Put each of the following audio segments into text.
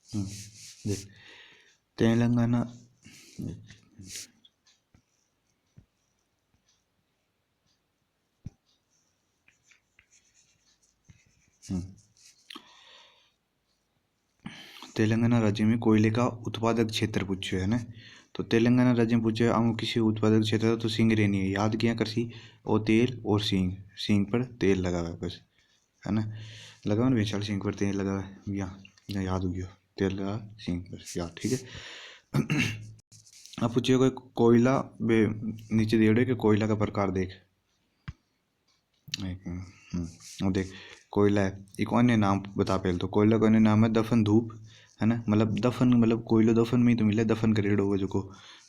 देख तेलंगाना, तेलंगाना राज्य में कोयले का उत्पादक क्षेत्र पूछो है ना। तो तेलंगाना राज्य में पूछे आम किसी उत्पादक क्षेत्र तो सिंग रेनी है, याद किया करसी और तेल और सींग, सींग पर तेल लगा हुआ है बस, है ना। लगा हुआ ना विशाल, सींग पर तेल लगा हुआ है, यहाँ याद हो गया, तेल लगा सींग पर याद, ठीक है। अब पूछिए कोई कोयला नीचे दिए कि कोयला का प्रकार देख, और देख कोयला है एक अन्य नाम बता, पहले तो कोयला का अन्य नाम है दफन धूप, है ना। मतलब दफन मतलब कोयलो दफन में ही तो मिले, दफन करेड़ होगा जो को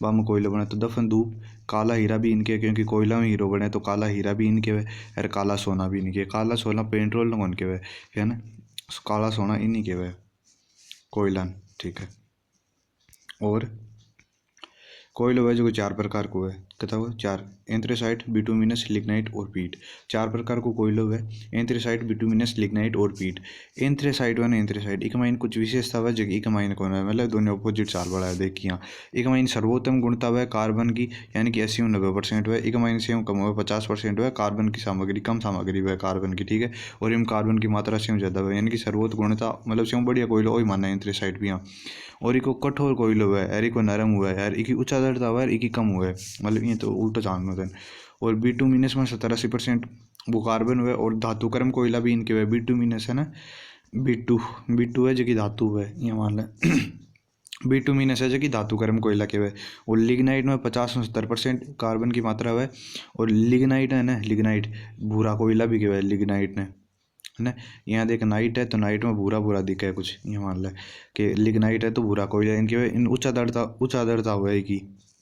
बा में कोयला बना तो दफन धूप। काला हीरा भी इनके, क्योंकि कोयला में हीरो बने तो काला हीरा भी इनके वे, और काला सोना भी इनके, काला सोना पेट्रोल न उनके वे, है ना। काला सोना इन्हीं के वे कोयला, ठीक है। और कोयलो है जो चार प्रकार को है, कहता हुआ चार, एंथ्रेसाइट, बिटुमिनस, लिग्नाइट और पीट। चार प्रकार को कोयलो है, एंथ्रेसाइट, बिटुमिनस, लिग्नाइट और पीट। एंथ्रेसाइट व एंथ्रेसाइट एक माइन कुछ विशेषता है जो एक माइन कौन है, मतलब दोनों अपोजिट चाल बड़ा है। देखिए यहाँ एक माइन सर्वोत्तम गुणता है कार्बन की, यानी कि 80-90% है। एक माइन से कम हुआ 50% है कार्बन की सामग्री, कम सामग्री है कार्बन की, ठीक है। और इन कार्बन की मात्रा से ज़्यादा है, यानी कि सर्वोत्तम गुणता मतलब से बढ़िया कोयलो वही मानना है एंथ्रेसाइट भी। यहाँ और इको कठोर कोयलो हुआ है, यार इको नरम हुआ है, यार इकी ऊंचा दर्दा हुआ है, इकी कम हुआ है, मतलब ये तो उल्टा जानना था। और बिटुमिनस में 70-80% वो कार्बन हुआ है। और धातु कर्म कोयला भी इनके हुआ है, बिटुमिनस है ना, बिटू बिटू है जो कि धातु है, ये मान लें। बिटुमिनस है जो कि धातु कर्म कोयला के हुए। और लिग्नाइट में 50-70% कार्बन की मात्रा हुआ है। और लिग्नाइट है ना, लिग्नाइट भूरा कोयला भी कहवा है लिग्नाइट ने, है ना। यहाँ देख नाइट है तो नाइट में भूरा भूरा दिखा है कुछ, ये मान ले कि लिग्नाइट है तो भूरा कोयला इनके इन ऊंचा दर्दा हुआ है कि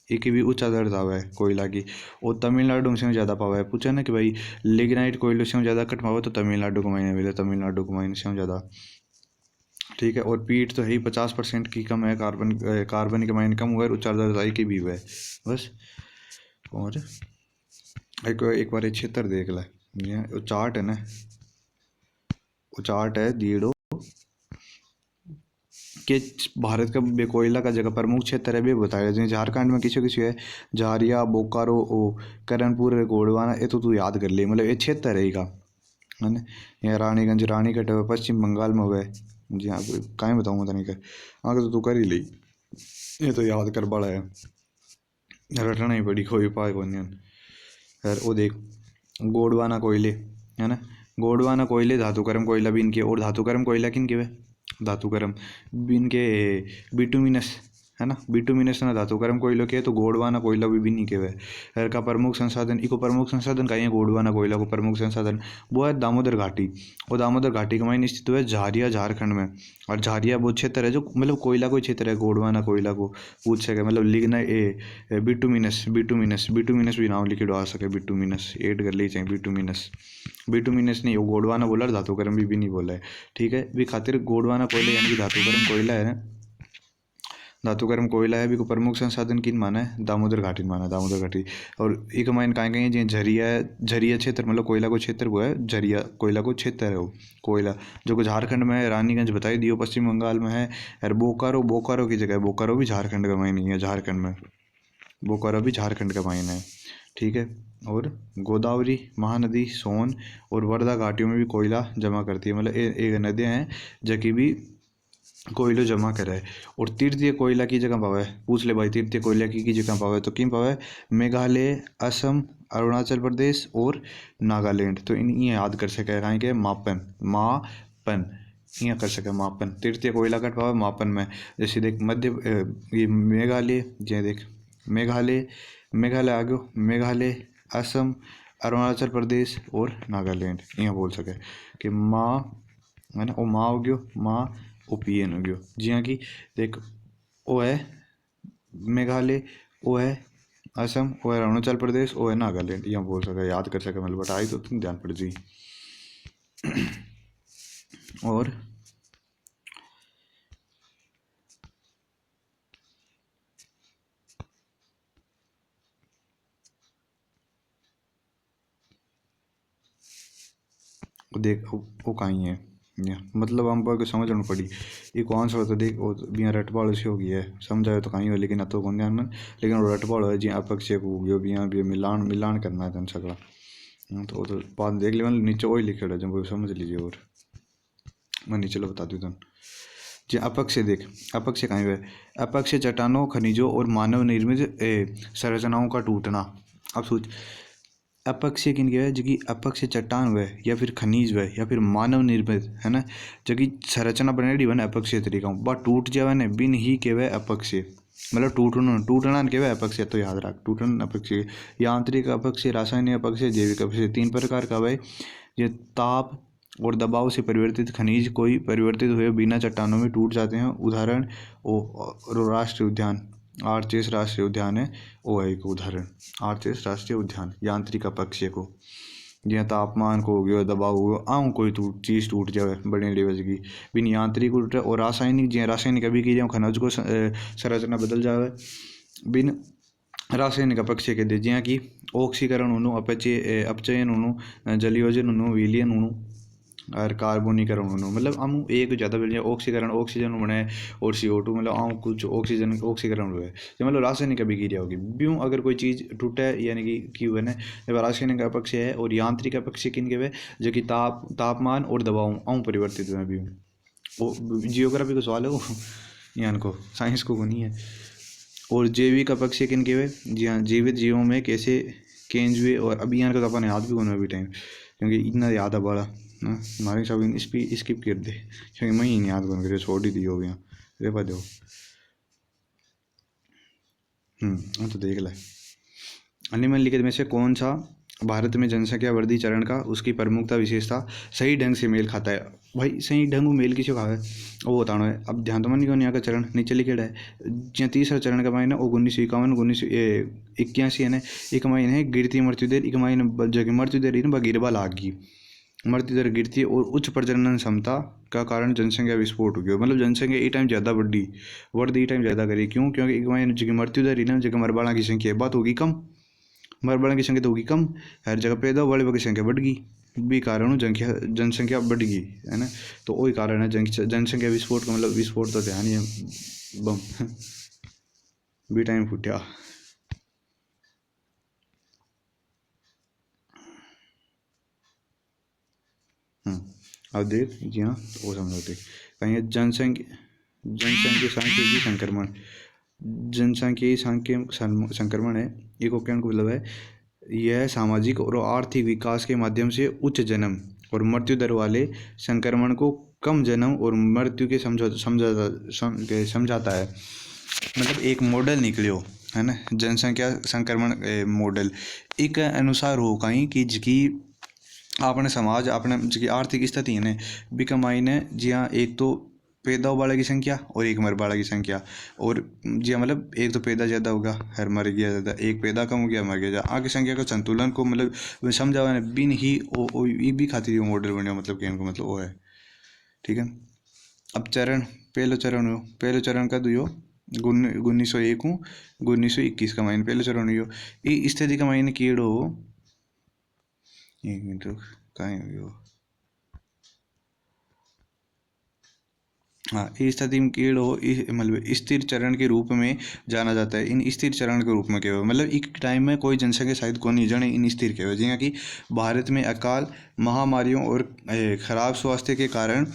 एक भी ऊंचा दर्दा हुआ है कोयला की। और तमिलनाडु में से ज़्यादा पावा है, पूछा ना कि भाई लिग्नाइट कोयले से ज़्यादा कट पावा तो तमिलनाडु को मायने मिले, तमिलनाडु को मायने से ज़्यादा, ठीक है। और पीठ तो है ही 50% की कम है, कार्बन के मायने कम हुआ है, ऊंचा दर्दा की भी हुआ है बस। और एक बार क्षेत्र देख ले, ये चार्ट है ना, वो चार्ट है दीड़ो कि भारत का कोयला का जगह प्रमुख क्षेत्र है भी बताया, जैसे झारखंड में किसी किसी है, झारिया, बोकारो, ओ करणपुर, गोंडवाना, ये तो तू याद कर ले, मतलब ये क्षेत्र है का, है ना। यहाँ रानीगंज, रानीगढ़ है, पश्चिम बंगाल में हुआ है जी। हाँ कहीं बताऊँगा तनिक, आगे तो तू कर ही ली, ये तो याद कर बड़ा है, रटना ही पड़ी, कोई उपाय को नहीं। यार वो देख गोंडवाना कोयले, है ना, गोंडवाना कोयले धातु कर्म कोयला भी इनके। और धातु कर्म कोयला किन के वे, धातु कर्म भी इनके, बिटुमिनस, है ना, बिटुमिनस ना धातु कर्म कोयलों के, तो गोंडवाना कोयला भी नहीं के वे। हर का प्रमुख संसाधन, इको प्रमुख संसाधन का है गोंडवाना कोयला को प्रमुख संसाधन, वो है दामोदर घाटी। और दामोदर घाटी का मायने स्थित हुआ है झारिया, झारखंड में। और झारिया वो क्षेत्र है जो मतलब कोयला को क्षेत्र है, गोंडवाना कोयला को पूछ सके, मतलब लिग्ना बिटुमिनस, बिटुमिनस, बिटुमिनस भी नाम लिखे आ सके, बिटुमिनस ऐड कर ली चाहिए, बिटुमिनस, बिटुमिनस नहीं, वो गोंडवाना बोला, धातु कर्म भी नहीं बोला है, ठीक है। भी खातिर गोंडवाना कोयला यानी कि धातु कर्म कोयला है ना, धातु कर्म कोयला है भी को प्रमुख संसाधन किन माना है, दामोदर घाटी माना है, दामोदर घाटी। और एक माइन कहीं कहीं जो झरिया है, झरिया क्षेत्र मतलब कोयला को क्षेत्र वो है, झरिया कोयला को क्षेत्र है वो कोयला, जो को झारखंड में है, रानीगंज बताई दियो पश्चिम बंगाल में है। और बोकारो, बोकारो की जगह, बोकारो भी झारखंड का मायने है, झारखंड में बोकारो भी झारखंड का मायने है, ठीक है। और गोदावरी, महानदी, सोन और वर्धा घाटियों में भी कोयला जमा करती है, मतलब एक नदियाँ हैं जबकि भी कोयलो जमा करे है। और तृतीय कोयला की जगह पावा है, पूछ ले भाई तृतीय कोयला की जगह पावा है तो किन पावा है, मेघालय, असम, अरुणाचल प्रदेश और नागालैंड। तो इन ये याद कर सके कहीं के मापन, मापन यहाँ कर सके मापन, तृतीय कोयला कट पावा मापन में। जैसे देख मध्य ये मेघालय, ये देख मेघालय, मेघालय आ गयो, मेघालय, असम, अरुणाचल प्रदेश और नागालैंड, यहाँ बोल सके कि माँ, है ना, वो माँ हो गयो, माँ ओपीएन हो गयो। जी हाँ कि देख ओ है मेघालय, ओ है असम, ओ है अरुणाचल प्रदेश, ओ है नागालैंड, यहाँ बोल सके, याद कर सके, मतलब बताई तो तुम ध्यान पड़ जी। और देख वो कहीं है, मतलब हम पर समझ में पड़ी ये कौन सा होता देख वो बिया रटवाड़ से हो गया है समझाए तो कहीं हो लेकिन तो कौन ध्यान में लेकिन वो रटवाड़ है जी अपक्ष को गयो बिया भी मिलान मिलान करना है तन सगला तो वो तो बाद देख लिया नीचे वही लिखे है जब समझ लीजिए और मैं नीचे लो बता दूँ तन जी अपक्ष देख अपक्ष कहीं है अपक्ष चट्टानों खनिजों और मानव निर्मित संरचनाओं का टूटना। अब सोच अपक्षय किन है जो कि अपक्षय चट्टान हुए या फिर खनिज हुए या फिर मानव निर्मित है ना जो कि संरचना बनेडी बने अपक्षय तरीका बा टूट जावे ने बिन ही केवे अपक्षय मतलब टूटना केवे अपक्षय तो याद रख टूटना अपक्षय यांत्रिक अपक्षय रासायनिक अपक्षय जैविक अपक्षय तीन प्रकार का है। ये ताप और दबाव से परिवर्तित खनिज कोई परिवर्तित हुए बिना चट्टानों में टूट जाते हैं उदाहरण ओ राष्ट्रीय उद्यान आर्चेस राष्ट्रीय उद्यान है वो है एक उदाहरण आर्चेस राष्ट्रीय उद्यान यांत्रिक अपक्षय को जिया तापमान को हो गया दबाव हो गया आऊँ कोई चीज़ टूट जाए बड़े लेवल की बिन यांत्रिक टूटे और रासायनिक जिया रासायनिक अभी की जाए खनिज को संरचना बदल जाए बिन रासायनिक अपक्षय के दे जिया कि ऑक्सीकरण होनो अपचयन होनो जलयोजन होनो विलयन होनो और कार्बोनीकरण होनो मतलब हम एक ज़्यादा मिल जाए ऑक्सीकरण ऑक्सीजन बने और CO2 मतलब आम कुछ ऑक्सीजन ऑक्सीकरण हुए मतलब रासायनिक अभिक्रिया होगी ब्यूँ अगर कोई चीज़ टूटे यानी कि क्यों है ना जब रासायनिक अपक्षय है और यांत्रिक अपक्षय किन के वे जो कि तापमान और दबाव आम परिवर्तित हुए ब्यूँ वो जियोग्राफी का सवाल है वो यान को साइंस को नहीं है। और जैविक अपक्षय किन के वे जी हाँ जीवित जीवों में कैसे केंज हुए और अभी यहाँ का तो अपन याद भी होना अभी टाइम क्योंकि इतना याद है बड़ा हमारे सब स्किप कर दे क्योंकि मैं ही नहीं याद कर छोड़ ही दी हो गया रेपा दो तो देख ले निम्नलिखित में से कौन सा भारत में जनसंख्या वृद्धि चरण का उसकी प्रमुखता विशेषता सही ढंग से मेल खाता है। भाई सही ढंग मेल किसी का है वो बताना है। अब ध्यान तो मन नहीं का चरण नीचे लिखे है जो तीसरा चरण का मायने वो 1951 1981 है ना एक मायने है गिरती मृत्यु दर एक मायने जगह मृत्यु दर गिरबा लाग गई मृत्यु दर गिरती और उच्च प्रजनन क्षमता का कारण जनसंख्या विस्फोट हो गया मतलब जनसंख्या ये टाइम ज़्यादा बढ़ी ये टाइम ज़्यादा करी क्यों क्योंकि एक मायने जगह मृत्यु दर ही ना जगह मरबाड़ा की संख्या बात होगी कम मरबड़ा की संख्या तो होगी कम हर जगह पैदा वाले की संख्या बढ़ गई भी कारण जनसंख्या बढ़ गई है ना तो वही कारण है जनसंख्या विस्फोट का मतलब विस्फोट तो ध्यान ही है बम भी टाइम फुटिया। अब देख जी हाँ वो समझौते कहीं जनसंख्या सांख्यिकी संक्रमण जनसंख्यिकी संक्रमण है एक कहने को मतलब है यह सामाजिक और आर्थिक विकास के माध्यम से उच्च जन्म और मृत्यु दर वाले संक्रमण को कम जन्म और मृत्यु के समझाता है मतलब एक मॉडल निकलियो है ना जनसंख्या संक्रमण मॉडल एक अनुसार हो कहीं कि जिकी अपने समाज अपने जी आर्थिक स्थिति है भी कमाई ने जी हाँ एक तो पैदा वाले की संख्या और एक मर वाले की संख्या और जी हाँ मतलब एक तो पैदा ज़्यादा होगा हर मर गया ज़्यादा एक पैदा कम हो गया मर गया ज़्यादा आगे संख्या का संतुलन को मतलब समझा हुआ बिन ही ओ ये भी खातिर मॉडल बने मतलब कहने को मतलब वो है ठीक है। अब चरण पहले चरण का दुयो 1901 1921 का मायने पहले चरण हो ये स्थिति का मायने कीड़ो एक मिनट कहीं हो हाँ इस स्थिति में कीड़ हो मतलब स्थिर चरण के रूप में जाना जाता है इन स्थिर चरण के रूप में क्या मतलब एक टाइम में कोई जनसंख्या शायद को नहीं जाने इन स्थिर क्या जियाँ कि भारत में अकाल महामारियों और खराब स्वास्थ्य के कारण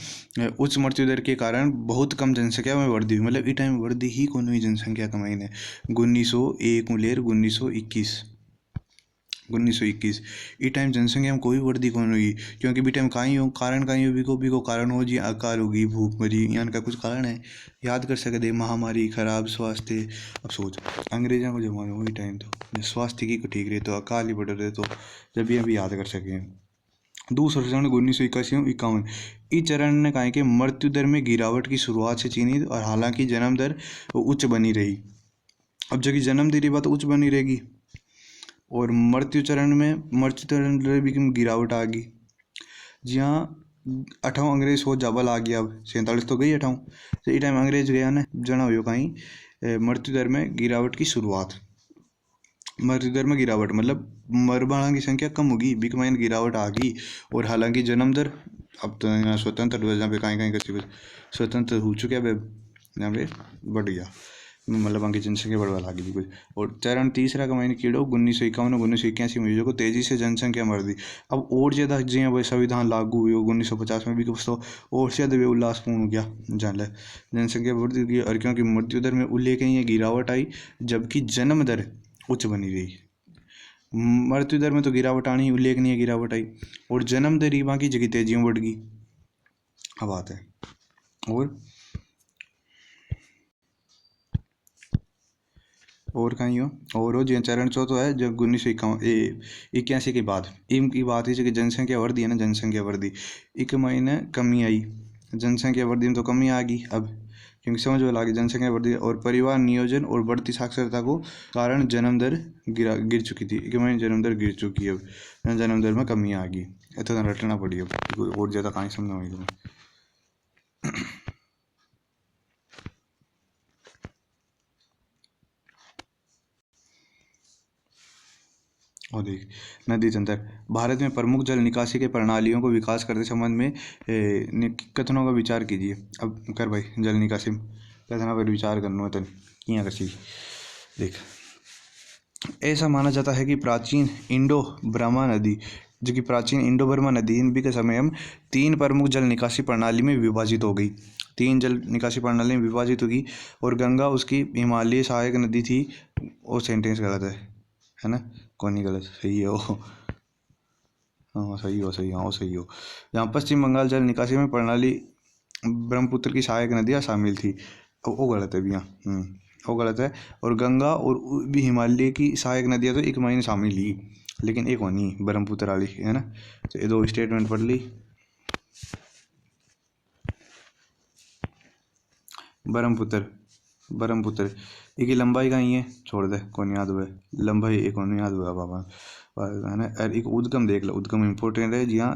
उच्च मृत्यु दर के कारण बहुत कम जनसंख्या में वृद्धि हुई मतलब इस टाइम वृद्धि ही कौन हुई जनसंख्या का महीने 1901 लेर 1921 ई टाइम जनसंख्या में कोई वृद्धि कौन हुई क्योंकि भी टाइम कहीं हो कारण कहीं हो भी को कारण हो जी अकाल होगी भूखमरी यान का कुछ कारण है याद कर सकते महामारी खराब स्वास्थ्य। अब सोच अंग्रेजों को जमाना वही टाइम तो स्वास्थ्य की को ठीक रहे तो अकाल ही बढ़ रहे तो जब भी अभी याद कर सकें। दूसरा चरण 1981 इस चरण ने कहा कि मृत्यु दर में गिरावट की शुरुआत से चीनी और हालांकि जन्म दर उच्च बनी रही। अब जबकि जन्म दर बात उच्च बनी रहेगी और मृत्यु चरण भी गिरावट आ गई। जी हाँ 8वां अंग्रेज हो जबल आ गया अब 47 तो गई 8वां तो ये टाइम अंग्रेज गया ना जना हो कहीं मृत्यु दर में गिरावट की शुरुआत मृत्यु दर में गिरावट मतलब मरबाड़ा की संख्या कम होगी बिकमाइन गिरावट आ गई और हालांकि जन्म दर अब तो यहाँ स्वतंत्र हुआ, जहाँ पे कहीं कहीं कच्ची स्वतंत्र हो चुके हैं, यहाँ पे बढ़ गया, मतलब वहाँ की जनसंख्या बढ़वा लगी थी कुछ। और चरण तीसरा का मैंने कीड़ो 1951 1981 में जो तेजी से जनसंख्या बढ़ दी। अब और ज़्यादा जी भाई संविधान लागू हुई 1950 में भी कुछ तो और ज़्यादा भी उल्लासपूर्ण हो गया जान जनसंख्या बढ़ गई, और क्योंकि मृत्यु दर में उल्लेखनीय गिरावट आई जबकि जन्म दर उच्च बनी रही। मृत्यु दर में तो गिरावट आनी, उल्लेखनीय गिरावट आई, और जन्म दर ही बाकी जगह तेजियों बढ़ गई। अब बात है और कहीं हो जो चरण चौथा है जब 1981 के बाद इनकी बात है कि जनसंख्या बढ़ी है ना, जनसंख्या बढ़ी एक महीने कमी आई, जनसंख्या बढ़ी में तो कमी आ गई अब, क्योंकि समझ में लगी जनसंख्या बढ़ी और परिवार नियोजन और बढ़ती साक्षरता को कारण जन्म दर गिर चुकी थी, एक महीने जन्म दर गिर चुकी है, अब जन्म दर में कमी आ गई, इतना रटना पड़ी अब और ज़्यादा कहीं समझ में तुम्हें। और देख नदी तंत्र भारत में प्रमुख जल निकासी के प्रणालियों को विकास करते संबंध में कथनों का विचार कीजिए। अब कर भाई जल निकासी कथनों पर विचार करना है, किया कर देख। ऐसा माना जाता है कि प्राचीन इंडो ब्रह्मा नदी जो कि प्राचीन इंडो बर्मा नदी इनभी के समय हम 3 प्रमुख जल निकासी प्रणाली में विभाजित हो गई, 3 जल निकासी प्रणाली में विभाजित होगी, और गंगा उसकी हिमालय सहायक नदी थी। वो सेंटेंस गलत है ना, कौन नहीं गलत, सही है वो, हाँ सही हो सही, हाँ सही हो। जहाँ पश्चिम बंगाल जल निकासी में प्रणाली ब्रह्मपुत्र की सहायक नदियाँ शामिल थी, वो गलत है भैया, वो गलत है। और गंगा और भी हिमालय की सहायक नदियाँ तो एक महीने शामिल ही, लेकिन एक होनी ब्रह्मपुत्र वाली है ना, तो ये 2 स्टेटमेंट पढ़ ली। ब्रह्मपुत्र एक लंबाई कहीं है, छोड़ दे कौन याद हुआ, लंबाई एक कौन याद हुआ बाबा है ना। और एक उद्गम देख लो, उद्गम इम्पोर्टेंट है, जी हाँ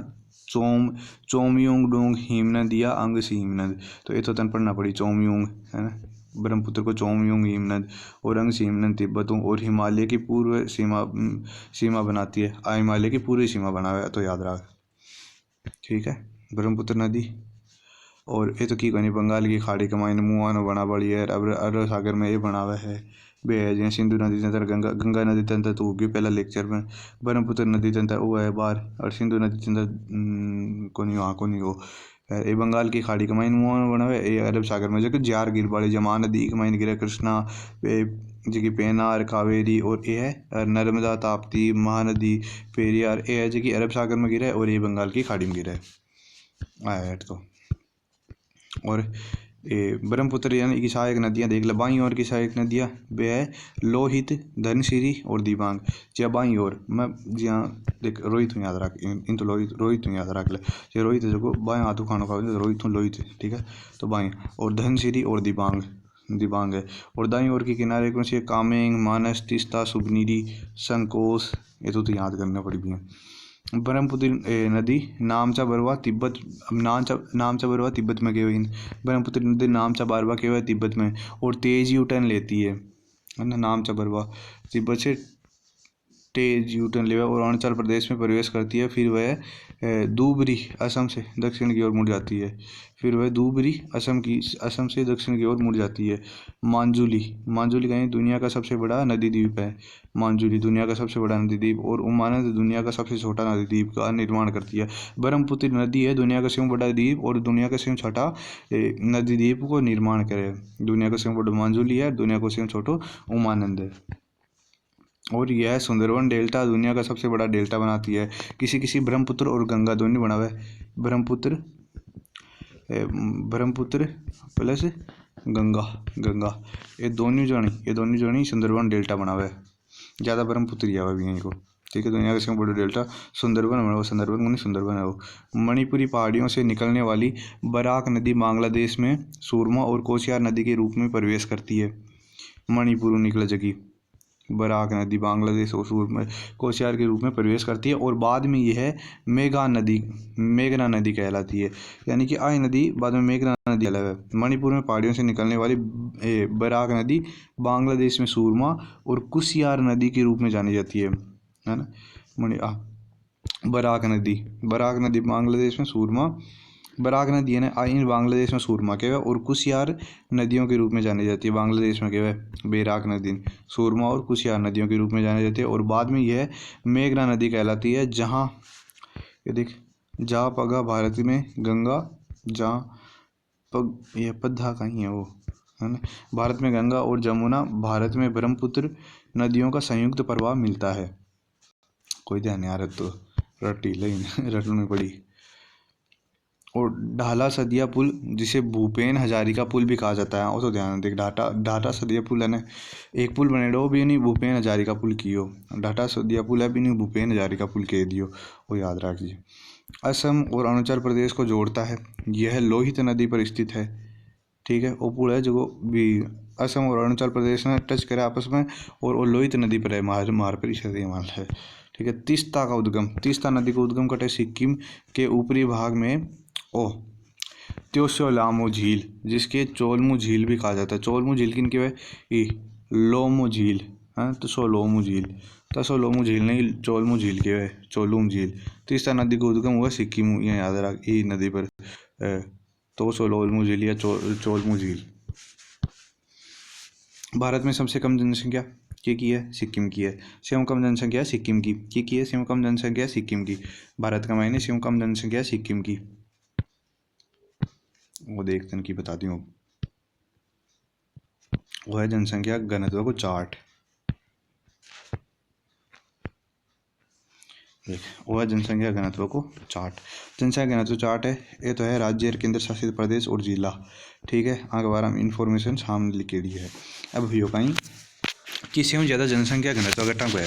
चोमयुंग डोंग हिमनद या अंगसी हिमनद, तो ये तो तन पढ़ना पड़ी चोमयुंग है ना, ब्रह्मपुत्र को चोमयुंग हिमनद और अंगसी हिमनद तिब्बतों और हिमालय की पूर्व सीमा बनाती है, हिमालय की पूरी सीमा बना हुआ है, तो याद रख ठीक है ब्रह्मपुत्र नदी। और ये तो की कहनी बंगाल की खाड़ी के मायने मुँह बना बड़ी है, अब अरब सागर में ये बना हुआ है बे है, जैसे सिंधु नदी तंत्र गंगा नदी तंत्र तो होगी पहला लेक्चर में, ब्रह्मपुत्र नदी तंत्र वो है बाहर, और सिंधु नदी तंत्र को नहीं वहाँ को नहीं हो, ये बंगाल की खाड़ी के मायने मुँह बना हुआ है, ये अरब सागर में जो जार गिर बाड़ी जमा नदी के मायने गिरा कृष्णा जो कि पेनार कावेरी, और ये है नर्मदा ताप्ती महानदी पेरियार, ये है जो कि अरब सागर में गिरा है और ये बंगाल की खाड़ी में गिरा है आया तो। और ये ब्रह्मपुत्र यानी कि सहायक नदियाँ देख लो, बाईं ओर की सहायक नदियाँ वे है लोहित धनसिरी और दिबांग, या बाईं ओर मैं जहाँ देख रोहित हूँ याद रख इन तो रोहित हूँ याद रख ले, ये रोहित जो बाएं हाथों खाना खा रोहित हूँ लोहित ठीक है, तो बाईं और धनसिरी और दिबांग है। और दाईं ओर के किनारे कौन सी है, कामेंग मानस तिस्ता सुबनीरी संकोस, ये तो याद करना पड़ेगी। ब्रह्मपुत्र नदी नामचा बरवा तिब्बत, नामचा बरवा तिब्बत में गए हुए, ब्रह्मपुत्र नदी नामचा बरवा के हुए तिब्बत में, और तेज यू टर्न लेती है ना, नामचा बरवा तिब्बत से तेज यू टर्न ले और अरुणाचल प्रदेश में प्रवेश करती है, फिर वह दूबरी असम से दक्षिण की ओर मुड़ जाती है, फिर वह दूबरी असम से दक्षिण की ओर मुड़ जाती है। मांजुली कहीं दुनिया का सबसे बड़ा नदी द्वीप है, मांजुली दुनिया का सबसे बड़ा नदी द्वीप, और उमानंद दुनिया का सबसे छोटा नदी द्वीप का निर्माण करती है। ब्रह्मपुत्र नदी है दुनिया का सबसे बड़ा द्वीप और दुनिया का सबसे छोटा नदी द्वीप को निर्माण करे, दुनिया का सबसे बड़ा मांजुली है, दुनिया का सबसे छोटा उमानंद है। और यह सुंदरवन डेल्टा दुनिया का सबसे बड़ा डेल्टा बनाती है, किसी ब्रह्मपुत्र और गंगा दोनों बना हुआ है, ब्रह्मपुत्र प्लस गंगा ये दोनों जानी सुंदरवन डेल्टा बना हुआ है, ज़्यादा ब्रह्मपुत्र ही है भी यहीं को ठीक है। दुनिया का सबसे बड़ा डेल्टा सुंदरवन बना हुआ, सुंदरवन है वो। मणिपुरी पहाड़ियों से निकलने वाली बराक नदी बांग्लादेश में सूरमा और कोसियार नदी के रूप में प्रवेश करती है, मणिपुर निकला जगह बराक नदी बांग्लादेश और सूरमा कोसियार के रूप में प्रवेश करती है, और बाद में यह मेघना नदी कहलाती है, यानी कि आई नदी बाद में मेघना नदी अलग है। मणिपुर में पहाड़ियों से निकलने वाली बराक नदी बांग्लादेश में सूरमा और कुसियार नदी के रूप में जानी जाती है ना। बराक नदी बांग्लादेश में सूरमा, बराक नदी है ना इन बांग्लादेश में सूरमा के और कुशियार नदियों के रूप में जानी जाती है। बांग्लादेश में क्या है बेराक नदी सूरमा और कुशियार नदियों के रूप में जानी जाती है। और बाद में यह मेघना नदी कहलाती है। जहाँ ये देख जहाँ पगा भारत में गंगा, जहाँ पग यह पद्धा कहीं है वो है ना, भारत में गंगा और जमुना, भारत में ब्रह्मपुत्र नदियों का संयुक्त प्रवाह मिलता है। कोई ध्यान नहीं आ रहा तो रटी लेकिन रटने पड़ी। और ढाला सदिया पुल जिसे भूपेन हजारिका पुल भी कहा जाता है, वो तो ध्यान देख ढाटा सदिया पुल है ना, एक पुल बने वो भी नहीं भूपेन हजारिका पुल कियो, ढाटा सदिया पुल है भी नहीं भूपेन हजारिका पुल कह दियो, वो याद रखिए। असम और अरुणाचल प्रदेश को जोड़ता है, यह लोहित नदी पर स्थित है। ठीक है, वो पुल है जो भी असम और अरुणाचल प्रदेश ने टच करे आपस में, और वो लोहित नदी पर है, मार पर हिमालय है। ठीक है, तीस्ता नदी का उद्गम कटे सिक्किम के ऊपरी भाग में ओ त्योसोलामो झील, जिसके चोलमू झील भी कहा जाता है। चोलमू झील किन के वे ई लोमो झील, हाँ तसोलोमू झील नहीं चोलमू झील के वे चोलूम झील। तीस्ता नदी का उद्गम हुआ सिक्किम, ये याद रख ई नदी पर तोसोलोमू झील या चोलमू झील। भारत में सबसे कम जनसंख्या की है सिक्किम की है। सेम कम जनसंख्या सिक्किम की है। सेम कम जनसंख्या सिक्किम की, भारत का मायने सेम कम जनसंख्या सिक्किम की। वो देखते हैं कि बता दी हूँ, वो है जनसंख्या घनत्व को चार्ट। वो है जनसंख्या घनत्व को चार्ट। जनसंख्या घनत्व चार्ट है ये तो है राज्य केंद्र शासित प्रदेश और जिला। ठीक है, आगे बार हम इंफॉर्मेशन सामने लिखेड़ी है। अब यो कहीं किसी में ज़्यादा जनसंख्या घनत्व घटा को है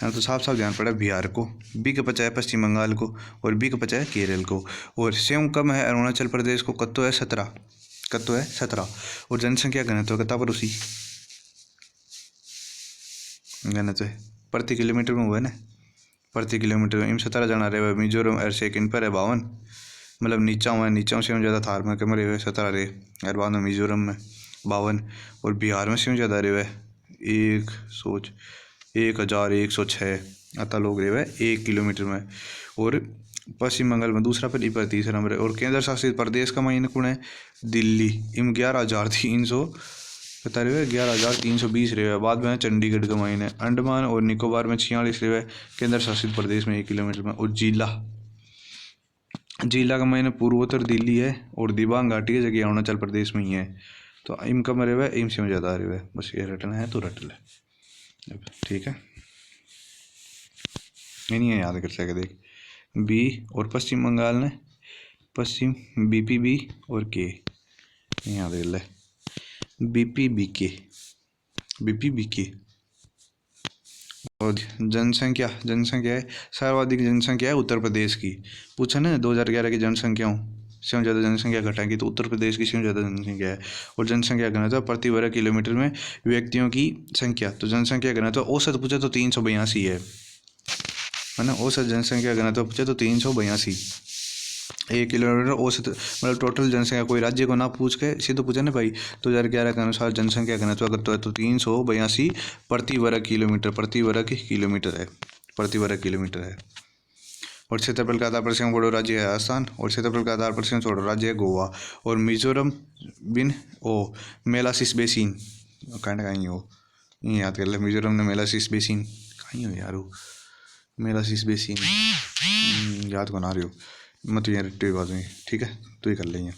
तो साफ साफ ध्यान पड़ा बिहार को, बी के पचा है पश्चिम बंगाल को, और बी के पचा है केरल को। और सेम कम है अरुणाचल प्रदेश को, कत्तो है 17 और जनसंख्या घनत्व कता पर उसी घनत्व प्रति किलोमीटर में हुआ है ना, प्रति किलोमीटर में 17 जना रहे। मिजोरम और सेकंड पर है 52, मतलब नीचा से ज़्यादा थार में कम रहे 17 रहे, और बाद में मिजोरम में 52, और बिहार में से ज़्यादा रहे 1106 अतः लोग रहे 1 किलोमीटर में। और पश्चिम बंगाल में दूसरा पर पर तीसरा नंबर है। और केंद्र शासित प्रदेश का मायने कौन है दिल्ली, इम 11,300 बता रहे 11,320 रहे। बाद में चंडीगढ़ का मायने, अंडमान और निकोबार में 46 रहे केंद्र शासित प्रदेश में 1 किलोमीटर में। और जिला का मायने पूर्वोत्तर दिल्ली है, और दिबांग घाटी है जगह अरुणाचल प्रदेश में ही है। तो इम कम रहे इम से ज़्यादा रहे, बस ये रटना है तो रट ले। ठीक है, नहीं है याद कर सके देख बी और पश्चिम बंगाल ने पश्चिम बीपीबी और के याद कर ले बीपीबीके। और जनसंख्या है सर्वाधिक जनसंख्या है उत्तर प्रदेश की। पूछा ना 2011 की जनसंख्याओं से ज़्यादा जनसंख्या घटाएंगी तो उत्तर प्रदेश की से ज़्यादा जनसंख्या है। और जनसंख्या घनत्व प्रति वर्ग किलोमीटर में व्यक्तियों की संख्या, तो जनसंख्या घनत्व औसत पूछे तो 382 है ना, औसत जनसंख्या घनत्व पूछे तो 382 1 किलोमीटर औसत, मतलब टोटल जनसंख्या कोई राज्य को ना पूछ के सीधे पूछा ना भाई 2011 के अनुसार जनसंख्या घनत्व करता है तो 382 प्रति वर्ग किलोमीटर है। और क्षेत्रफल के आधार पर से बड़ो राज्य है राजस्थान, और क्षेत्रफल के आधार पर से छोटा राज्य है गोवा। और मिजोरम बिन ओ मेलासिस बेसिन कहीं हो ये याद कर ले, मिजोरम ने मेलासिस बेसिन कहीं हो यार वो मेलासिस बेसिन याद को ना रही हो मत यार बात में। ठीक है, तो ही कर लेंगे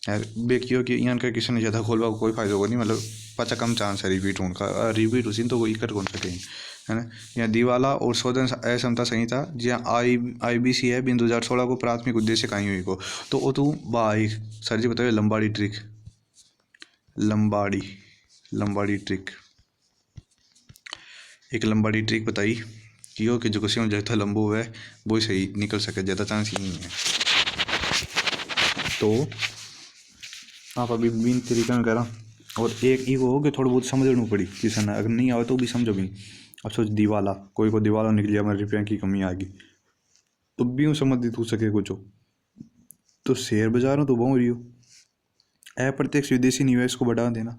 यार देखियो कि यहाँ का किसी ने ज़्यादा खोलवा कोई फायदा होगा नहीं, मतलब पचा कम चांस है रिपीट होने का, रिपीट उसी तो कोई कर कौन सके है ना। यहाँ दिवाला और शोधन असमता संहिता जहाँ IBC है 2016 को प्राथमिक उद्देश्य कहीं हुई को, तो वो तू भाई सर जी बताइए लंबाड़ी ट्रिक एक लंबाड़ी ट्रिक बताई कि हो कि जो किसी में जैसा लंबो है वो सही निकल सके, ज़्यादा चांस ही नहीं है। तो आप अभी बिन तरीका में करा, और एक ही वो हो कि थोड़ा बहुत समझना पड़ी किसी ने, अगर नहीं आवे तो भी समझो भी। अब सोच दिवाला कोई को दिवाला निकल गया हमारे रुपये की कमी आ गई तो भी यूँ संबंधित हो सके कुछ हो, तो शेयर बाजारों तो बहु रही हो, अप्रत्यक्ष विदेशी निवेश को बढ़ा देना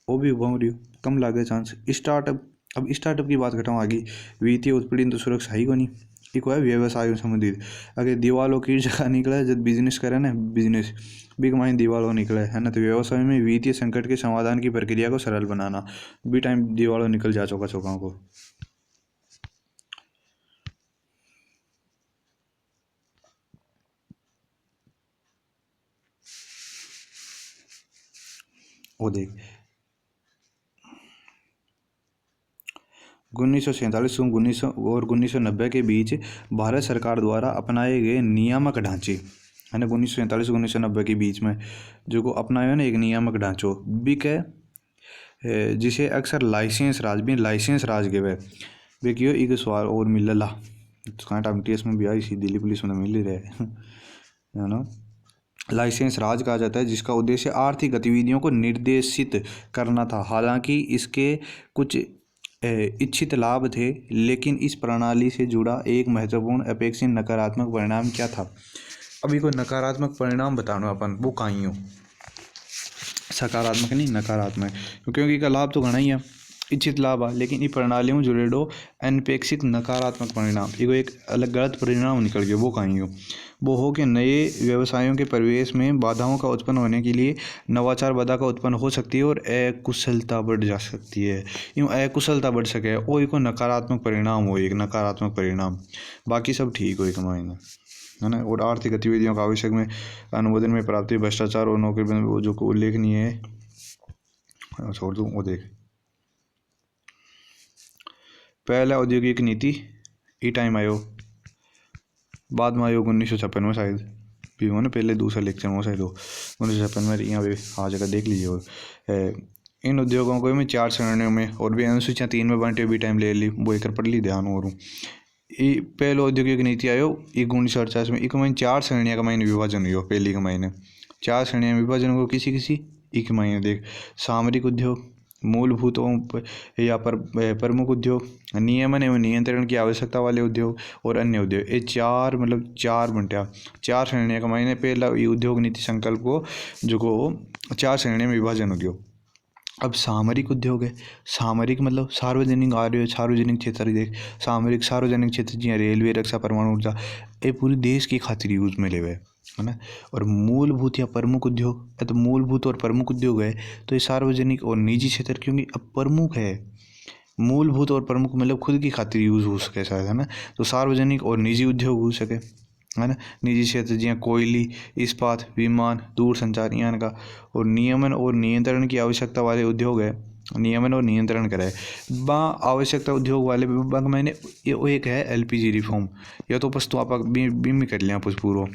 वो भी बहु रही हो, कम लागे चांस। स्टार्टअप, अब स्टार्टअप की बात घटाऊँ आगे, वित्तीय उत्पीड़न तो सुरक्षा ही को नहीं, एक है व्यवसाय संबंधित। अगर दीवालों की जगह निकले जब बिजनेस करे ना, बिजनेस बिग माइन दीवालों निकले है ना, तो व्यवसाय में वित्तीय संकट के समाधान की प्रक्रिया को सरल बनाना। भी टाइम दीवालों निकल जा चौका चौका को। वो देख 1947 और 1990 के बीच भारत सरकार द्वारा अपनाए गए नियामक ढांचे है ना, 1947 और 1990 के बीच में जो को अपनाया ना एक नियामक ढांचो भी के जिसे अक्सर लाइसेंस राज के वे क्यों एक सवाल और मिलला कांटा एमटीएस में भी आई सी, दिल्ली पुलिस में मिल ही रहे है ना। लाइसेंस राज कहा जाता है जिसका उद्देश्य आर्थिक गतिविधियों को निर्देशित करना था। हालांकि इसके कुछ इच्छित लाभ थे, लेकिन इस प्रणाली से जुड़ा एक महत्वपूर्ण अपेक्षित नकारात्मक परिणाम क्या था। अभी कोई नकारात्मक परिणाम बताना अपन वो कहीं हो, सकारात्मक नहीं नकारात्मक, क्योंकि इसका लाभ तो घना ही है, इच्छित लाभ है, लेकिन इन प्रणालियों में जुड़े दो अनपेक्षित नकारात्मक परिणाम, एक अलग गलत परिणाम निकल गया। वो कहीं हो, वो हो कि नए व्यवसायों के प्रवेश में बाधाओं का उत्पन्न होने के लिए नवाचार बाधा का उत्पन्न हो सकती है और अकुशलता बढ़ जा सकती है। यूँ अकुशलता बढ़ सके वो एक नकारात्मक परिणाम हो, एक नकारात्मक परिणाम, बाकी सब ठीक हो एक मायने है ना। और आर्थिक गतिविधियों का आवश्यक में अनुमोदन में प्राप्ति, भ्रष्टाचार और नौकरी जो उल्लेखनीय है छोड़ दूँ। वो देख पहला औद्योगिक नीति ई टाइम आयो, बाद में आयोग 1956 में शायद भी हो ना, पहले दूसरा लेक्चर में शायद हो 1956 में, यहाँ पे हाँ जगह देख लीजिए। और इन उद्योगों को मैं 4 श्रेणियों में और भी अनुसूचियाँ 3 में बांटे भी टाइम ले ली, वो एक पढ़ ली ध्यान और ये पहले औद्योगिक नीति आयो 1948 में। एक महीने 4 श्रेणियाँ का महीने विभाजन हुई, पहली का महीने 4 श्रेणियाँ विभाजन को किसी एक महीने देख, सामरिक उद्योग, मूलभूत या प्रमुख उद्योग, नियमन एवं नियंत्रण की आवश्यकता वाले उद्योग और अन्य उद्योग। ये 4 मतलब 4 बंटिया 4 श्रेणियाँ का महीने पहला ये उद्योग नीति संकल्प को जो को 4 श्रेणियों में विभाजन हो गया। अब सामरिक उद्योग है, सामरिक मतलब सार्वजनिक सार्वजनिक क्षेत्र देख, सार्वजनिक क्षेत्र जी रेलवे, रक्षा, परमाणु ऊर्जा, ये पूरे देश की खातिर यूज में लेवे है ना। और मूलभूत या प्रमुख उद्योग, तो मूलभूत और प्रमुख उद्योग है तो ये सार्वजनिक और निजी क्षेत्र, क्योंकि अब प्रमुख है मूलभूत और प्रमुख मतलब खुद की खातिर यूज हो सके शायद है ना, तो सार्वजनिक और निजी उद्योग हो सके है ना। निजी क्षेत्र जियाँ कोयली, इस्पात, विमान, दूरसंचार यान का। और नियमन और नियंत्रण की आवश्यकता वाले उद्योग है, नियमन और नियंत्रण करे बा आवश्यकता उद्योग वाले विभाग मैंने ये एक है एलपीजी रिफॉर्म, या तो बस तो आप बीम कर लिया कुछ पूरा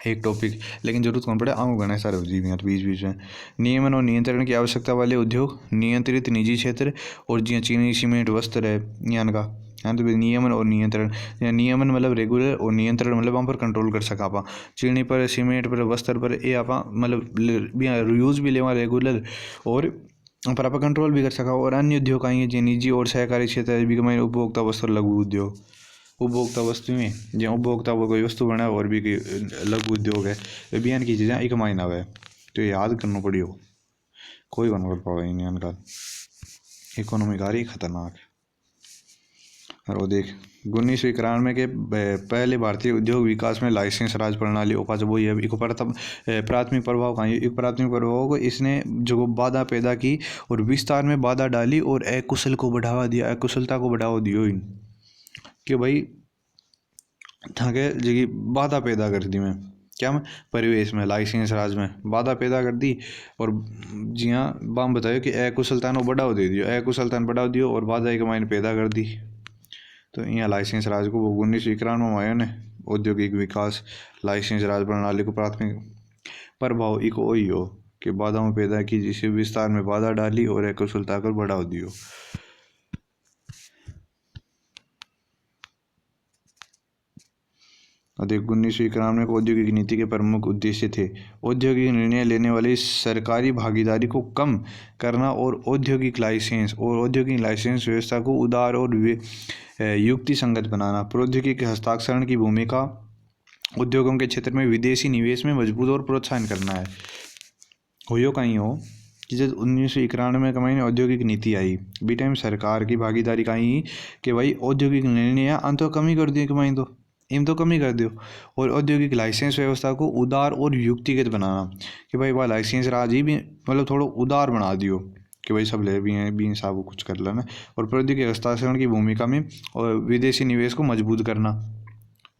एक टॉपिक, लेकिन जरूरत कौन पड़े आऊँ गणेश सारे जी तो बीच बीच में। नियमन और नियंत्रण की आवश्यकता वाले उद्योग, नियंत्रित निजी क्षेत्र और जियाँ चीनी, सीमेंट, वस्त्र है यान का है तो नियमन और नियंत्रण। नियमन मतलब रेगुलर और नियंत्रण मतलब वहाँ पर कंट्रोल कर सका आप चीनी पर, सीमेंट पर, वस्त्र पर, ये आप मतलब यूज भी लेवा रेगुलर और पर आप कंट्रोल भी कर सका। और अन्य उद्योग आएंगे जो निजी और सहकारी क्षेत्र भी कमाई, उपभोक्ता वस्त्र लघु उद्योग, उपभोक्ता वस्तु में जो उपभोक्ता वो कोई वस्तु बना और भी लघु उद्योग है अभियान की चीज़ें एक मायना है, तो याद करना पड़ी हो कोई बन कर पाओ इन का इकोनॉमी कारी खतरनाक। और वो देख 1991 के पहले भारतीय उद्योग विकास में लाइसेंस राज प्रणाली ओका जब वही है एक प्राथमिक प्रभाव कहाँ एक प्राथमिक प्रभाव को इसने जो बाधा पैदा की और विस्तार में बाधा डाली और अकुशल को बढ़ावा दिया, अकुशलता को बढ़ावा दियो इन कि भाई थाके जगह बाधा पैदा कर दी मैं क्या मैं परिवेश में लाइसेंस राज में बाधा पैदा कर दी। और जी हाँ बाम बतायो कि अकुशलता को बढ़ावा दे दियो, अकुशलता बढ़ावा दियो और बाधा एक मायने पैदा कर दी। तो यहाँ लाइसेंस राज को 1991 में आयो ने औद्योगिक विकास लाइसेंस राज प्रणाली को प्राथमिक प्रभाव इको वही हो कि बाधाओं पैदा की जिसे विस्तार में बाधा डाली और अकुशलता को बढ़ावा दियो। अधिक 1991 को औद्योगिक नीति के प्रमुख उद्देश्य थे औद्योगिक निर्णय लेने वाली सरकारी भागीदारी को कम करना और औद्योगिक लाइसेंस व्यवस्था को उदार और युक्ति संगत बनाना, प्रौद्योगिकी हस्ताक्षरण की भूमिका उद्योगों के क्षेत्र में विदेशी निवेश में मजबूत और प्रोत्साहन करना है। हो कहीं हो कि जब 1991 के महीने औद्योगिक नीति आई बी टाइम सरकार की भागीदारी का ही कि भाई औद्योगिक निर्णय अंत तो कमी कर दियो कमाई तो इम तो कमी कर दियो। और औद्योगिक लाइसेंस व्यवस्था को उदार और युक्तिगत बनाना कि भाई वह लाइसेंस राज ही भी मतलब थोड़ा उदार बना दियो कि भाई सब ले भी साहब कुछ कर लेना। और प्रौद्योगिक हस्तांतरण की भूमिका में और विदेशी निवेश को मजबूत करना।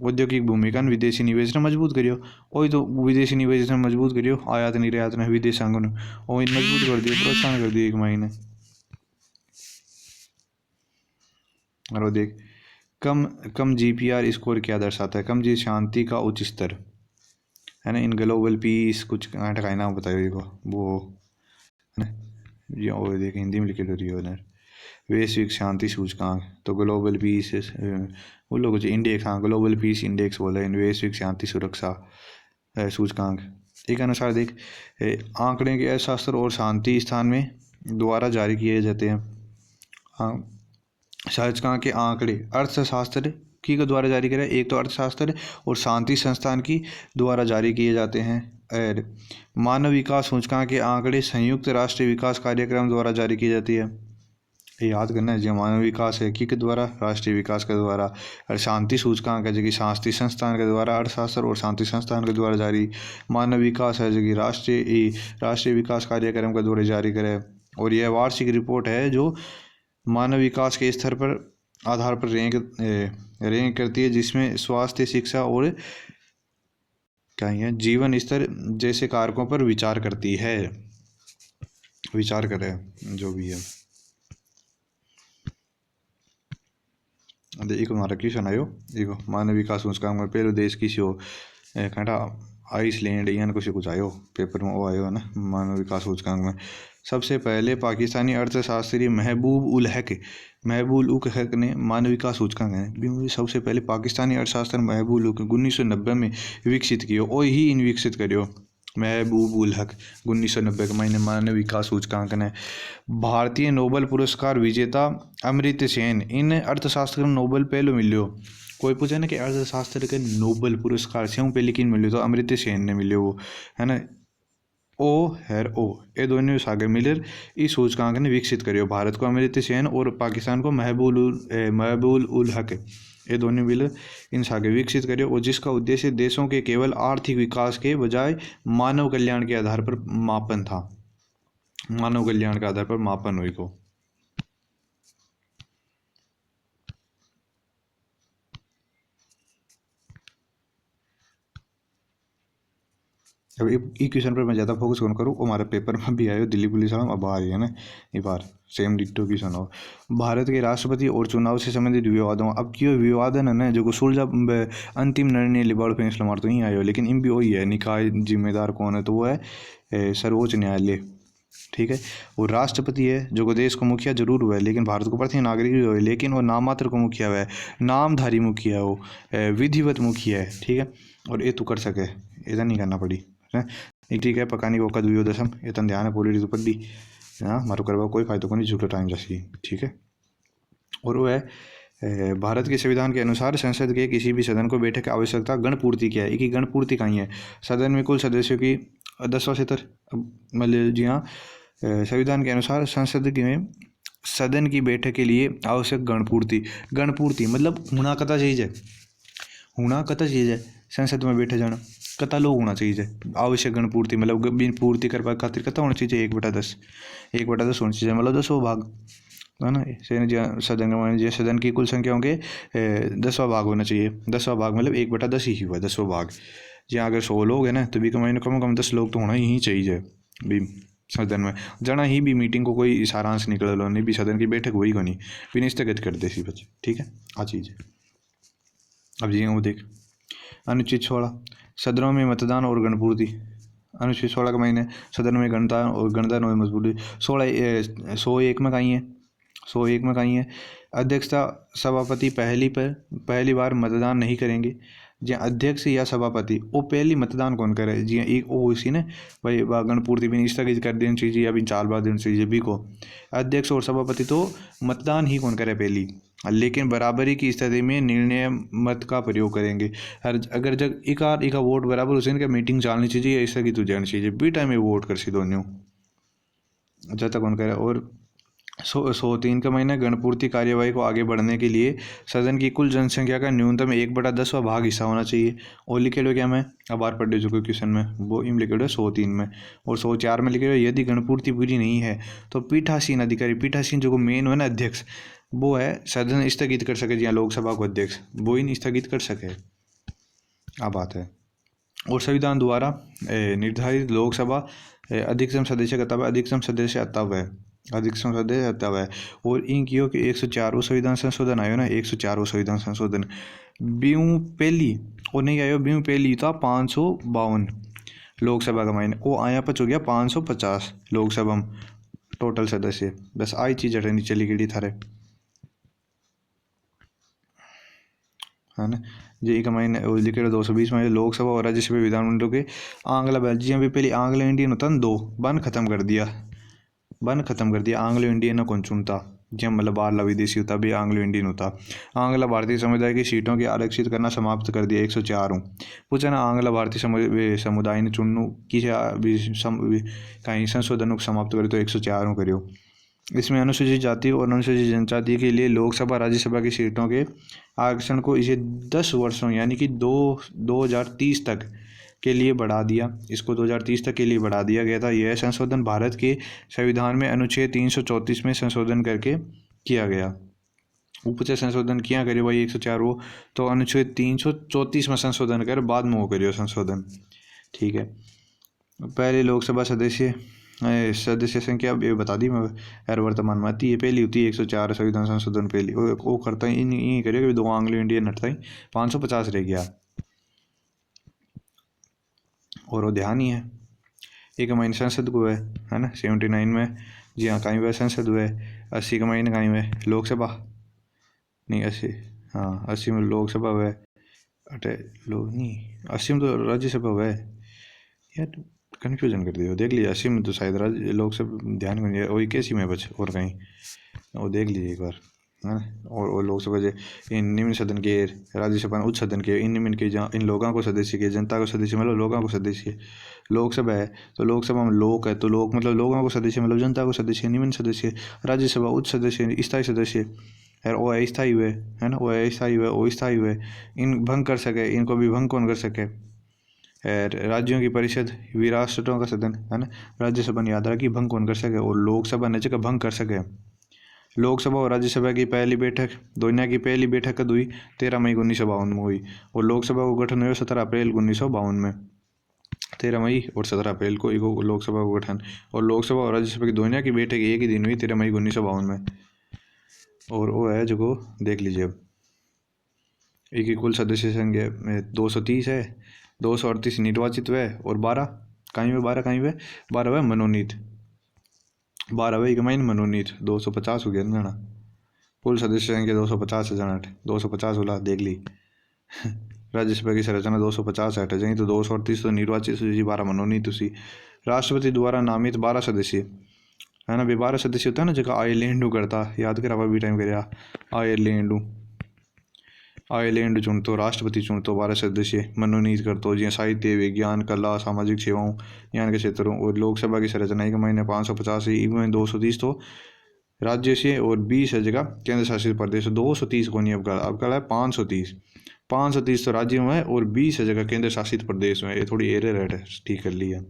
औद्योगिक भूमिका ने विदेशी निवेश ने मजबूत करियो। वही तो विदेशी निवेश ने मजबूत करियो आयात निर्यात ने विदेशांगों ने वही मजबूत कर दियो प्रोत्साहन कर दियो एक महीने। और वो देख कम कम जीपीआर स्कोर क्या दर्शाता है। कम जी शांति का उच्च स्तर है ना इन ग्लोबल पीस कुछ नाटक का नाम बताइए देखो वो है ना ये और देख हिंदी में लिखे रही है उधर वैश्विक शांति सूचकांक तो ग्लोबल पीस वो लोग इंडेक्स हाँ ग्लोबल पीस इंडेक्स बोला है वैश्विक शांति सुरक्षा सूचकांक। एक अनुसार देख आंकड़े के अर्थशास्त्र और शांति स्थान में द्वारा जारी किए जाते हैं। हाँ सूचकांक के आंकड़े अर्थशास्त्र की के द्वारा जारी किया एक तो अर्थशास्त्र और शांति संस्थान की द्वारा जारी किए जाते हैं। और मानव विकास सूचकांक के आंकड़े संयुक्त राष्ट्र विकास कार्यक्रम द्वारा जारी की जाती है। ये याद करना है जो मानव विकास है के द्वारा राष्ट्रीय विकास के द्वारा और शांति सूचकांक है जो कि शांति संस्थान के द्वारा अर्थशास्त्र और शांति संस्थान के द्वारा जारी। मानव विकास है जो कि राष्ट्रीय विकास कार्यक्रम के द्वारा जारी करे। और यह वार्षिक रिपोर्ट है जो मानव विकास के स्तर पर आधार पर रैंक करती है जिसमें स्वास्थ्य शिक्षा और क्या है जीवन स्तर जैसे कारकों पर विचार करती है विचार करे जो भी है। एक हमारा क्वेश्चन आयो देखो मानव विकास सूचकांक में पहले देश किसी हो कहता आइसलैंड या कुछ आयो पेपर में वो आयो ना मानव विकास सूचकांक में। सबसे पहले पाकिस्तानी अर्थशास्त्री महबूब उल हक ने मानव विकास सूचकांक है सबसे पहले पाकिस्तानी अर्थशास्त्री महबूब उल हक 1990 में विकसित किया और ही इन विकसित करियो महबूब उल हक 1990 के महीने मानव विकास सूचकांक ने। भारतीय नोबेल पुरस्कार विजेता अमर्त्य सेन इन अर्थशास्त्र में नोबेल पहले मिलियो। कोई पूछे ना कि अर्थशास्त्र के नोबेल पुरस्कार से पहले किन मिलियो तो अमर्त्य सेन ने मिलियो वो है ना ओ ये दोनों सागर मिलर इस सूचकांक ने विकसित करियो। भारत को अमर्त्य सेन और पाकिस्तान को महबूब उल हक ये दोनों मिलर इन सागे विकसित करियो और जिसका उद्देश्य देशों के केवल आर्थिक विकास के बजाय मानव कल्याण के आधार पर मापन था। मानव कल्याण के आधार पर मापन हुई को। अब एक क्वेश्चन पर मैं ज़्यादा फोकस कौन करूँ हमारे पेपर में भी आयो दिल्ली पुलिस वाला अब आ रही है ना ये बार सेम डिट्टो क्वेश्चन हो। भारत के राष्ट्रपति और चुनाव से संबंधित विवादों अब क्यों विवाद है ना जो सुलझा अंतिम निर्णय लिबाड़ फैसला मार तो ही आयो लेकिन इन भी वही है निकाय जिम्मेदार कौन है तो वो है सर्वोच्च न्यायालय ठीक है। और राष्ट्रपति है जो देश को मुखिया जरूर हुआ है लेकिन भारत को प्रथम नागरिक भी हुआ है लेकिन वो नाम मात्र को मुखिया हुआ है नामधारी मुखिया हो विधिवत मुखिया है ठीक है। और ये तो कर सके इतना नहीं करना पड़ी है ठीक है पकानी वो कदुयो दसम इतना ध्यान है पूरी तो पड़ी हाँ मारो करवा कोई फायदा को नहीं झूठो टाइम जैसी ठीक है। और वो है भारत के संविधान के अनुसार संसद के किसी भी सदन को बैठक की आवश्यकता गणपूर्ति क्या है एक ही गणपूर्ति कहीं है सदन में कुल सदस्यों की 10/70 मतलब जी हाँ संविधान के अनुसार संसद में सदन की बैठक के लिए आवश्यक गणपूर्ति मतलब होना कता चीज़ है संसद में बैठे जाना कता लोग होना चाहिए आवश्यक गणपूर्ति मतलब पूर्ति करवा खातिर कता होना चाहिए 1/10 होना चाहिए मतलब 10वां भाग है ना सदन की कुल संख्या होंगे 10वां भाग होना चाहिए 10वां भाग मतलब 1/10 ही हुआ 10वां भाग। जहाँ अगर 100 लोग हैं ना तो भी कम से कम 10 लोग तो होना ही चाहिए भी सदन में जना ही भी मीटिंग को कोई सारांश निकल लो नहीं भी सदन की बैठक वही को नहीं भी स्थगित कर दे सी बच्चे ठीक है आ चीज़ है। अब जी वो देख अनुच्छेद 16 सदनों में मतदान और गणपूर्ति अनुच्छेद 16 के महीने सदन में गणतंत्र और मजबूती 101 में कहीं है 101 में कहीं है अध्यक्षता सभापति पहली बार मतदान नहीं करेंगे जी अध्यक्ष या सभापति वो पहली मतदान कौन करे जी एक वो इसी ने भाई गणपूर्ति भी स्थगित कर देनी चाहिए या भी 4 बार देनी चाहिए भी को अध्यक्ष और सभापति तो मतदान ही कौन करे पहली लेकिन बराबरी की स्थिति में निर्णय मत का प्रयोग करेंगे। अगर जब एक वोट बराबर हुसैन का मीटिंग चलनी चाहिए ऐसा की तो जानी चाहिए बी टाइम में वोट कर सी दोनों जब तक उनका और 103 का महीना गणपूर्ति कार्यवाही को आगे बढ़ने के लिए सदन की कुल जनसंख्या का न्यूनतम 1/10वां भाग हिस्सा होना चाहिए। और लिखे लो क्या मैं अब बार पढ़ चुके क्वेश्चन में वो इम लिखे लो 103 में। और 104 में लिखे लो यदि गणपूर्ति पूरी नहीं है तो पीठासीन अधिकारी, पीठासीन जो मेन है ना अध्यक्ष, वो है सदन स्थगित कर सके, जहाँ लोकसभा को अध्यक्ष वो ही नहीं स्थगित कर सके। अब बात है और संविधान द्वारा निर्धारित लोकसभा अधिकतम सदस्य का अधिकतम सदस्य अतव है, अधिकतम सदस्य अतव है। और इनकी के 104 संविधान संशोधन आयो ना, 104 संविधान संशोधन बीऊ पहली और नहीं आयो, बीऊ पहली था 552 लोकसभा का मायने, वो आया पच हो गया 550 लोकसभा में टोटल सदस्य। बस आई चीज हटनी चली गई थारे, है ना। जे का महीने लिखे 220 में लोकसभा और राज्यसभा विधानमंडलों के आंग्ला जियाँ भी पहले आंग्लो इंडियन होता ना, 2 बन खत्म कर दिया, बन खत्म कर दिया। आंग्लो इंडियन कौन चुनता, जब मतलब बाहरला विदेशी होता भी आंग्लो इंडियन होता। आंग्ला भारतीय समुदाय की सीटों के आरक्षित करना समाप्त कर दिया 104 हूँ। पूछा ना आंग्ला भारतीय समुदाय ने चुनू किसी कहीं संशोधनों को समाप्त करे तो 104 हूँ करियो। इसमें अनुसूचित जाति और अनुसूचित जनजाति के लिए लोकसभा राज्यसभा की सीटों के आरक्षण को इसे 10 वर्षों यानी कि 2030 तक के लिए बढ़ा दिया। इसको 2030 तक के लिए बढ़ा दिया गया था। यह संशोधन भारत के संविधान में अनुच्छेद 334 में संशोधन करके किया गया। ऊपर से संशोधन किया करे भाई 104 वो तो अनुच्छेद 334 में संशोधन कर बाद में वो करियो संशोधन, ठीक है। पहले लोकसभा सदस्य संख्या ये बता दी मैं, हर वर्तमान में आती है पहली होती है 104 संविधान संशोधन पहली वो करता ही नहीं करिए कि 2 आंग्लो इंडियन हटता ही 550 रह गया। और वो ध्यान ही है एक महीने संसद को है ना 79 में, जी हाँ कहीं वह संसद हुए 80 का महीने कहीं में लोकसभा नहीं 80, हाँ 80 में लोकसभा हुए, अटे लोग नहीं 80 में तो राज्यसभा हुआ है यार, कन्फ्यूजन कर दिया। देख लीजिए 80 में तो शायद राज्य लोकसभा ध्यान करिए वही कैसी में बच और कहीं वो देख लीजिए एक बार, है ना। और लोकसभा जो इन निम्न सदन के राज्यसभा उच्च सदन के इन निम्न के जहाँ इन लोगों को सदस्य के जनता को सदस्य मतलब लोगों को सदस्य, लोकसभा है तो लोकसभा में लोक है तो लोक मतलब लोगों को सदस्य मतलब जनता को सदस्य, निम्न सदस्य राज्यसभा उच्च सदस्य स्थायी सदस्य है, वो अस्थायी हुए है ना, वो अस्थायी हुए वो स्थायी हुए, इन भंग कर सके इनको भी भंग कौन कर सके, राज्यों की परिषद विरासतों का सदन है ना, राज्यसभा ने याद रखी भंग कौन कर सके और लोकसभा ने जगह भंग कर सके। लोकसभा और राज्यसभा की पहली बैठक दुनिया की पहली बैठक कब हुई 13 मई 1952 में हुई और लोकसभा को गठन हुआ 17 अप्रैल 1952 में, 13 मई और 17 अप्रैल को लोकसभा को गठन। और लोकसभा और राज्यसभा की दोनों की बैठक एक ही दिन हुई 13 मई 1952 में। और वो है जो देख लीजिए अब एक कुल सदस्य संख्या 230 है, 238 निर्वाचित हुए और 12 कहीं में 12 हुए मनोनीत, 12 हुए महीने मनोनीत 250 हो गया ना, कुल सदस्य संख्या 250 है जना 250 होला देख ली। राज्यसभा की संरचना 250 है जाई तो 238 तो निर्वाचित 12 मनोनीत उसी। राष्ट्रपति द्वारा नामित 12 सदस्य है ना, 12 सदस्य होता है ना जगह आयरलैंड करता याद करा भी टाइम कर आयरलैंड चुनतो राष्ट्रपति चुनतो 12 सदस्य मनोनीत करतो जियाँ साहित्य विज्ञान कला सामाजिक सेवाओं यान के क्षेत्रों। और लोकसभा की संरचना एक महीने 550 इनमें 230 तो राज्य से और 20 है जगह केंद्र शासित प्रदेश, 230 को नहीं अब कल है 530 तो राज्य में है और 20 है जगह केंद्र शासित प्रदेश में, ये थोड़ी एरर है ठीक कर लिया।